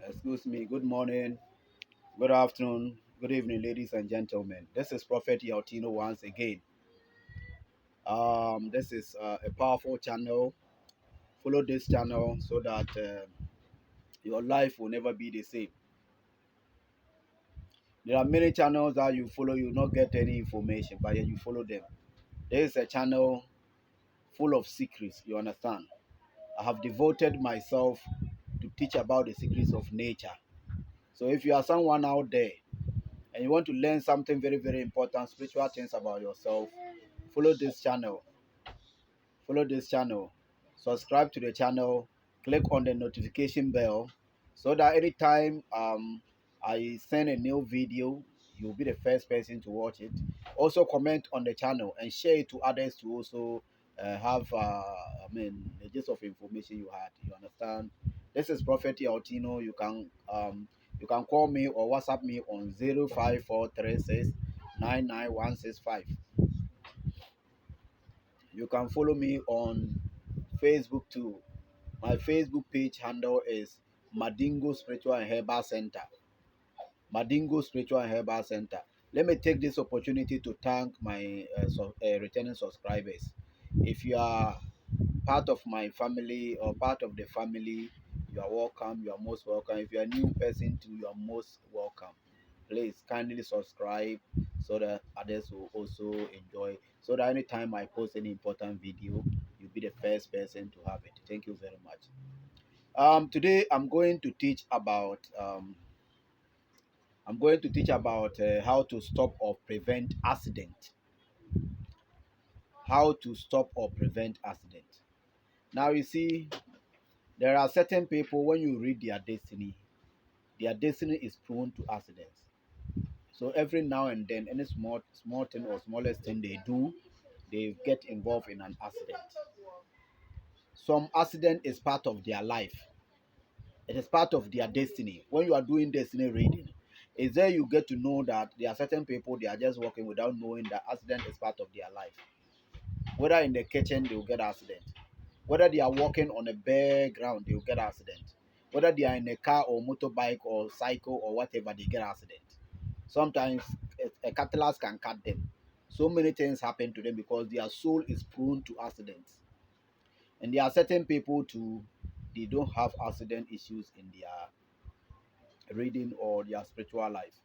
Excuse me. Good morning, good afternoon, good evening, ladies and gentlemen. This is Prophet Yaw once again. This is a powerful channel. Follow this channel so that your life will never be the same. There are many channels that you follow, you not get any information, but yet you follow them. There is a channel full of secrets. You understand? I have devoted myself to teach about the secrets of nature. So if you are someone out there and you want to learn something very, very important, spiritual things about yourself, follow this channel. Follow this channel. Subscribe to the channel. Click on the notification bell so that anytime I send a new video, you'll be the first person to watch it. Also, comment on the channel and share it to others to also have, the gist of information you had. You understand? This is Prophet Yaw. You can call me or WhatsApp me on 05436 You can follow me on Facebook too. My Facebook page handle is Madingo Spiritual and Herbal Center. Madingo Spiritual and Herbal Center. Let me take this opportunity to thank my returning subscribers. If you are part of my family or part of the family, you are welcome. You are most welcome. If you are a new person too, you are most welcome. Please kindly subscribe so that others will also enjoy. So that anytime I post any important video, you'll be the first person to have it. Thank you very much. Today I'm going to teach about how to stop or prevent accident. How to stop or prevent accident. Now you see, there are certain people when you read their destiny is prone to accidents. So every now and then, any small thing or smallest thing they do, they get involved in an accident. Some accident is part of their life. It is part of their destiny. When you are doing destiny reading, is there you get to know that there are certain people they are just walking without knowing that accident is part of their life. Whether in the kitchen they will get accident. Whether they are walking on a bare ground, they will get accident. Whether they are in a car or motorbike or cycle or whatever, they get accident. Sometimes a catalyst can cut them. So many things happen to them because their soul is prone to accidents. And there are certain people too, they don't have accident issues in their reading or their spiritual life.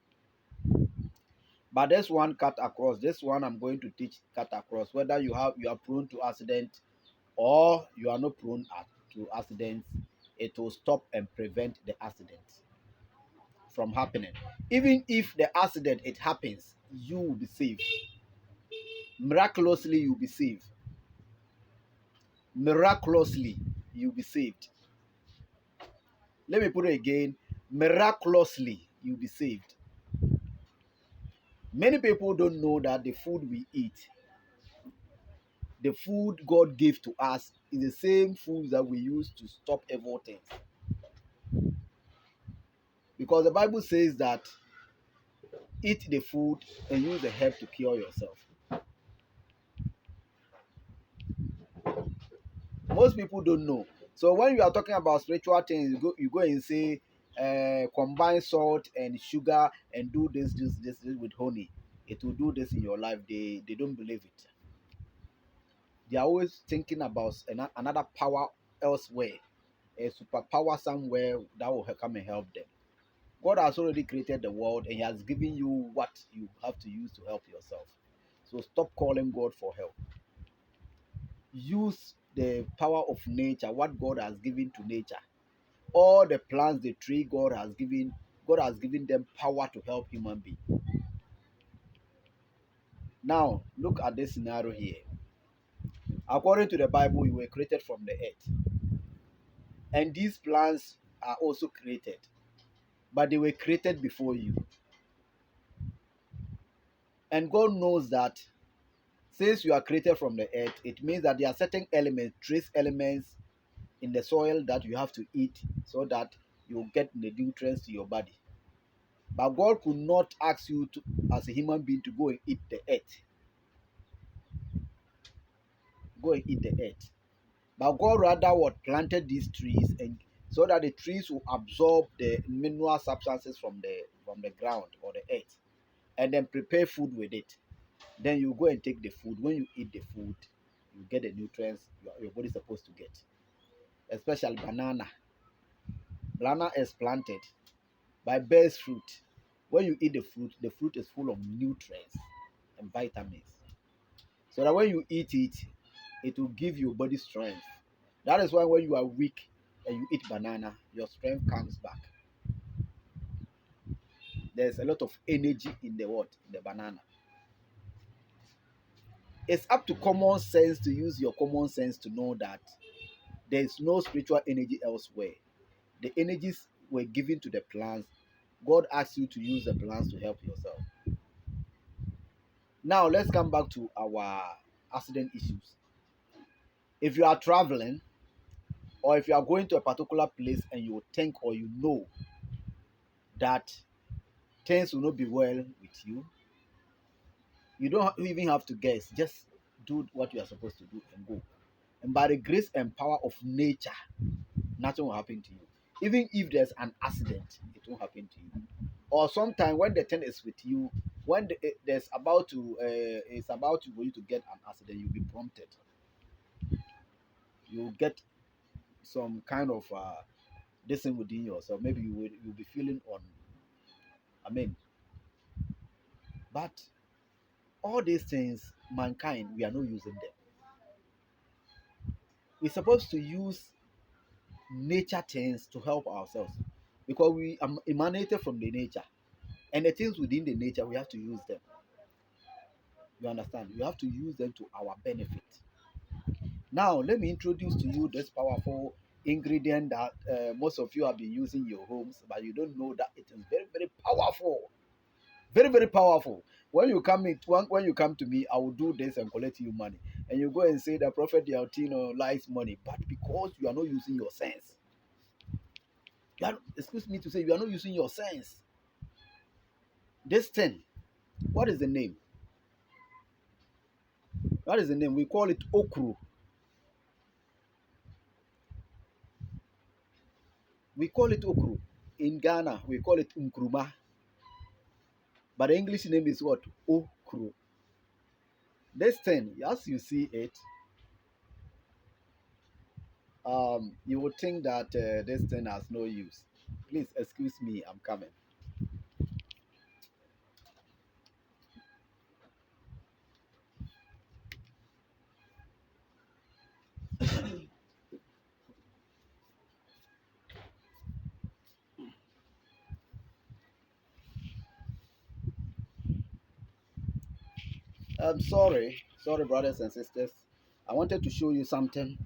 But this one cut across. This one I'm going to teach cut across. Whether you are prone to accident or you are not prone to accidents, it will stop and prevent the accident from happening. Even if the accident it happens, you will be saved. Miraculously, you'll be saved. Miraculously, you'll be saved. Let me put it again. Miraculously, you'll be saved. Many people don't know that the food we eat, the food God gave to us, is the same food that we use to stop evil things. Because the Bible says that eat the food and use the herb to cure yourself. Most people don't know. So when you are talking about spiritual things, you go and say, combine salt and sugar and do this with honey. It will do this in your life. They don't believe it. They are always thinking about another power elsewhere, a superpower somewhere that will come and help them. God has already created the world and He has given you what you have to use to help yourself. So stop calling God for help. Use the power of nature, what God has given to nature. All the plants, the tree God has given them power to help human beings. Now, look at this scenario here. According to the Bible, you were created from the earth. And these plants are also created, but they were created before you. And God knows that since you are created from the earth, it means that there are certain elements, trace elements in the soil that you have to eat so that you get the nutrients to your body. But God could not ask you to, as a human being, to go and eat the earth. Go and eat the earth. But God rather what planted these trees and so that the trees will absorb the mineral substances from the ground or the earth, and then prepare food with it. Then you go and take the food. When you eat the food, you get the nutrients your body is supposed to get. Especially banana. Banana is planted by bears fruit. When you eat the fruit is full of nutrients and vitamins. So that when you eat it, it will give your body strength. That is why when you are weak and you eat banana, your strength comes back. There's a lot of energy in the what? In the banana. It's up to common sense to use your common sense to know that there is no spiritual energy elsewhere. The energies were given to the plants. God asks you to use the plants to help yourself. Now let's come back to our accident issues. If you are traveling, or if you are going to a particular place and you think or you know that things will not be well with you, you don't even have to guess. Just do what you are supposed to do and go. And by the grace and power of nature, nothing will happen to you. Even if there's an accident, it won't happen to you. Or sometimes when the thing is with you, when there's about to it's about to for you to get an accident, you'll be prompted. You'll get some kind of this thing within yourself. Maybe you'll be feeling on. I mean, but all these things, mankind, we are not using them. We're supposed to use nature things to help ourselves because we are emanated from the nature, and the things within the nature we have to use them. You understand? You have to use them to our benefit. Now, let me introduce to you this powerful ingredient that most of you have been using in your homes, but you don't know that it is very, very powerful. Very, very powerful. When you come to me, I will do this and collect you money. And you go and say that Prophet Yaw likes money, but because you are not using your sense. Excuse me to say, you are not using your sense. This thing, what is the name? What is the name? We call it okru. We call it okru. In Ghana, we call it nkruma. But the English name is what? Okru. This thing, as you see it, you would think that this thing has no use. Please excuse me, I'm coming. I'm sorry, brothers and sisters. I wanted to show you something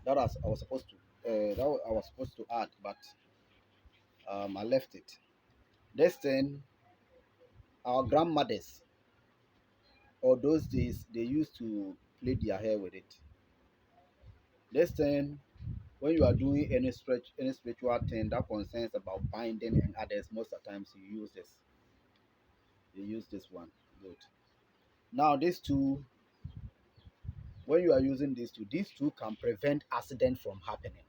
that I was supposed to I was supposed to add, but I left it. This thing, our grandmothers or those days they used to plait their hair with it. This thing, when you are doing any spiritual thing that concerns about binding and others, most of the times you use this. You use this one. Good. Now these two, when you are using these two can prevent accident from happening.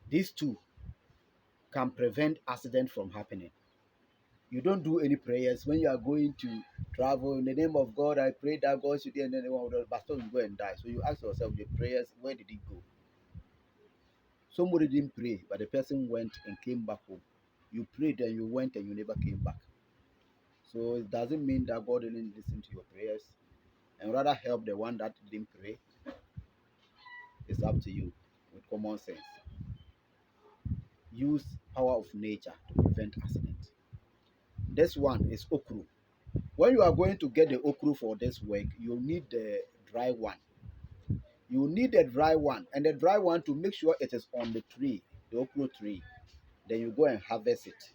These two can prevent accident from happening. You don't do any prayers when you are going to travel in the name of God. I pray that God should hear, and then one of the pastor will go and die. So you ask yourself, the prayers, where did it go? Somebody didn't pray, but the person went and came back home. You prayed and you went and you never came back. So it doesn't mean that God didn't listen to your prayers and rather help the one that didn't pray. It's up to you with common sense. Use power of nature to prevent accident. This one is okru. When you are going to get the okru for this work, you need the dry one. You need the dry one, and the dry one to make sure it is on the tree, the okra tree. Then you go and harvest it.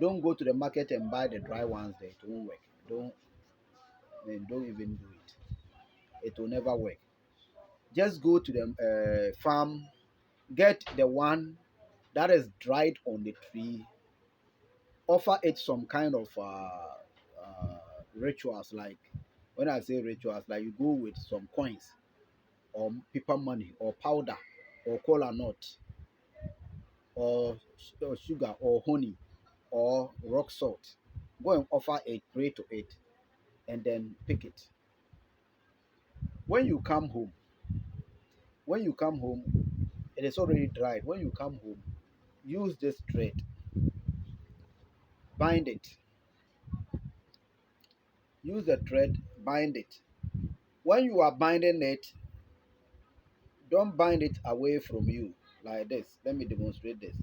Don't go to the market and buy the dry ones there. It won't work. Don't even do it. It will never work. Just go to the farm, get the one that is dried on the tree. Offer it some kind of rituals. Like when I say rituals, like you go with some coins or paper money or powder or cola nut or sugar or honey or rock salt. Go and offer it, pray to it, and then pick it. When you come home, when you come home, it is already dried. When you come home, use this thread, bind it. Use the thread, bind it. When you are binding it, don't bind it away from you like this. Let me demonstrate this.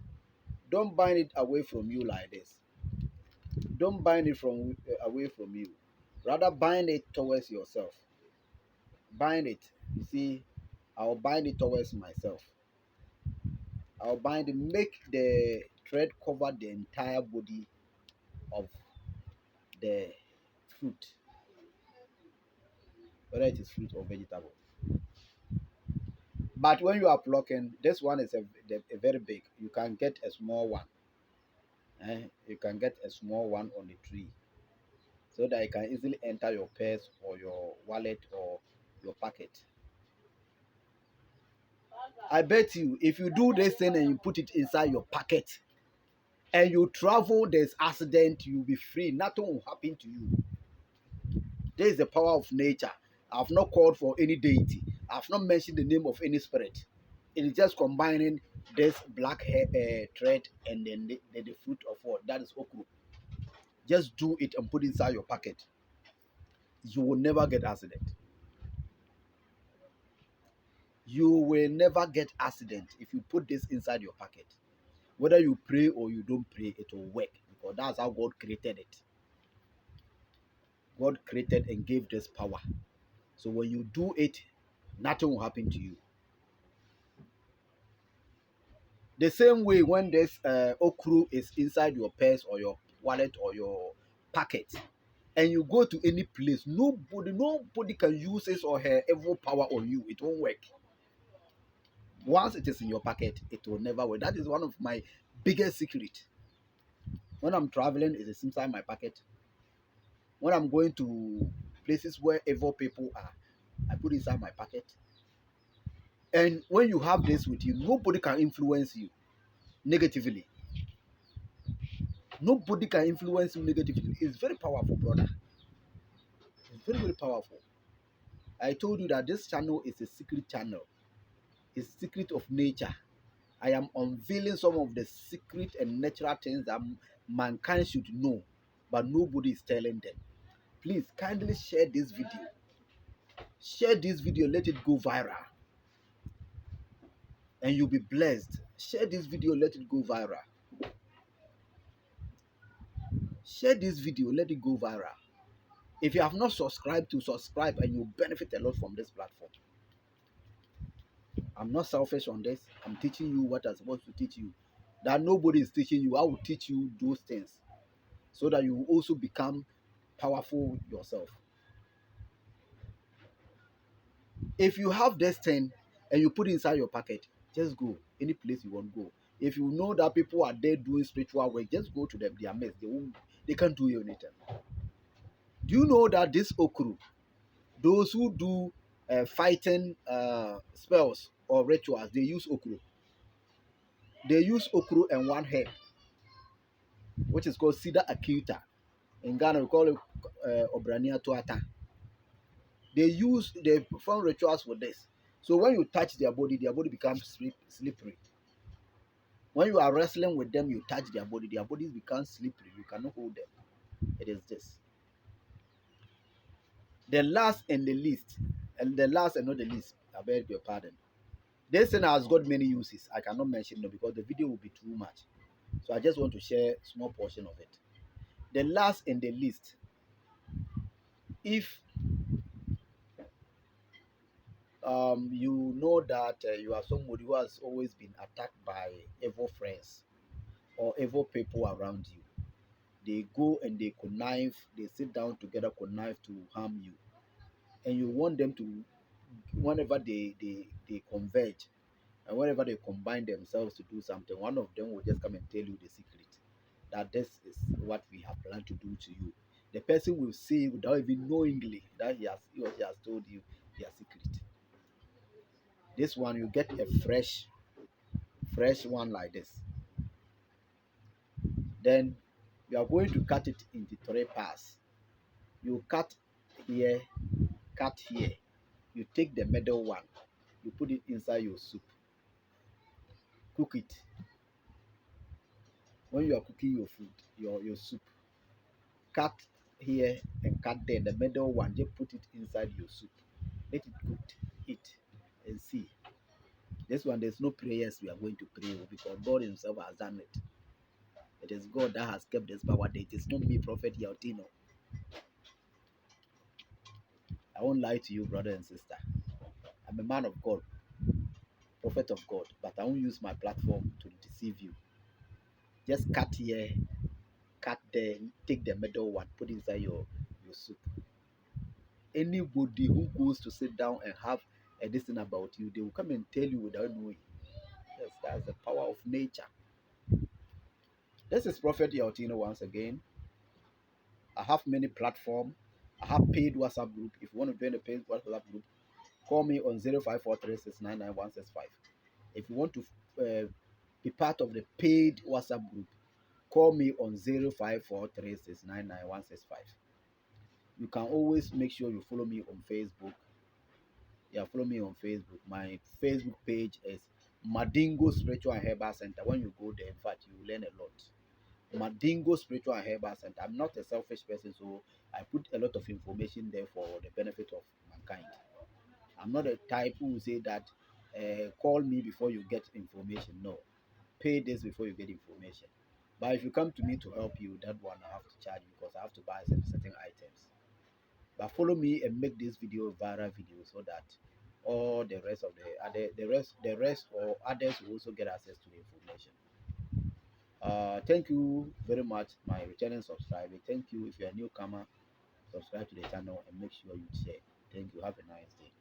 Don't bind it away from you like this. Don't bind it away from you. Rather bind it towards yourself. Bind it. You see, I'll bind it towards myself. I'll bind it. Make the thread cover the entire body of the fruit, whether it is fruit or vegetable. But when you are plucking, this one is a very big. You can get a small one. You can get a small one on the tree so that it can easily enter your purse or your wallet or your pocket. I bet you, if you do this thing and you put it inside your pocket and you travel, there's accident, you'll be free. Nothing will happen to you. There is the power of nature. I've not called for any deity. I've not mentioned the name of any spirit. It is just combining this black hair, thread and then the fruit of what? That is okra. Just do it and put it inside your pocket. You will never get accident. You will never get accident if you put this inside your pocket. Whether you pray or you don't pray, it will work because that's how God created it. God created and gave this power. So when you do it, nothing will happen to you. The same way when this okra is inside your purse or your wallet or your pocket, and you go to any place, nobody can use his or her evil power on you. It won't work. Once it is in your pocket, it will never work. That is one of my biggest secret. When I'm traveling, it is inside my pocket. When I'm going to places where evil people are, I put it inside my pocket. And when you have this with you, nobody can influence you negatively. Nobody can influence you negatively. It's very powerful, brother. It's very, very powerful. I told you that this channel is a secret channel. It's secret of nature. I am unveiling some of the secret and natural things that mankind should know, but nobody is telling them. Please kindly share this video. Share this video, let it go viral, and you'll be blessed. Share this video, let it go viral. Share this video, let it go viral. If you have not subscribed, to subscribe, and you'll benefit a lot from this platform. I'm not selfish on this. I'm teaching you what I'm supposed to teach you. That nobody is teaching you. I will teach you those things so that you will also become powerful yourself. If you have this thing and you put it inside your pocket, just go any place you want to go. If you know that people are there doing spiritual work, just go to them. They are mess. They can't do you anything. Do you know that this okru, those who do fighting spells or rituals, they use okru. They use okru and one herb, which is called cedar acuta. In Ghana, we call it obrania tuata. They perform rituals with this. So when you touch their body becomes slippery. When you are wrestling with them, you touch their bodies become slippery. You cannot hold them. It is this. The last and the least, and the last and not the least, I beg your pardon. This thing has got many uses. I cannot mention them because the video will be too much. So I just want to share a small portion of it. The last and the least, if you know that you are somebody who has always been attacked by evil friends or evil people around you, they go and they connive, they sit down together, connive to harm you, and you want them to, whenever they converge and whenever they combine themselves to do something, one of them will just come and tell you the secret that this is what we have planned to do to you. The person will say without even knowingly that he or she has told you their secret. This one, you get a fresh fresh one like this. Then you are going to cut it into three parts. You cut here, cut here. You take the middle one, you put it inside your soup, cook it. When you are cooking your food, your soup, cut here and cut there. The middle one, just put it inside your soup. Let it cook, eat, and see. This one, there's no prayers we are going to pray because God Himself has done it. It is God that has kept this power. It is not me, Prophet Yaw. I won't lie to you, brother and sister. I'm a man of God, prophet of God, but I won't use my platform to deceive you. Just cut here, cut there, take the middle one, put inside your soup. Anybody who goes to sit down and have a this thing about you, they will come and tell you without knowing. Yes, that's the power of nature. This is Prophet Yautino once again. I have many platforms. I have paid WhatsApp group. If you want to join the paid WhatsApp group, call me on 0543699165. If you want to be part of the paid WhatsApp group, call me on 0543699165. You can always make sure you follow me on Facebook. Yeah, follow me on Facebook. My Facebook page is Madingo Spiritual and Herbal Center. When you go there, in fact, you will learn a lot. Madingo Spiritual and Herbal Center. I'm not a selfish person, so I put a lot of information there for the benefit of mankind. I'm not a type who will say that call me before you get information. No, pay this before you get information. But if you come to me to help you, that one I have to charge you because I have to buy some certain items. But follow me and make this video viral video so that all the rest of the rest or others will also get access to the information. Thank you very much, my returning subscriber. Thank you. If you're a newcomer, subscribe to the channel and make sure you share. Thank you. Have a nice day.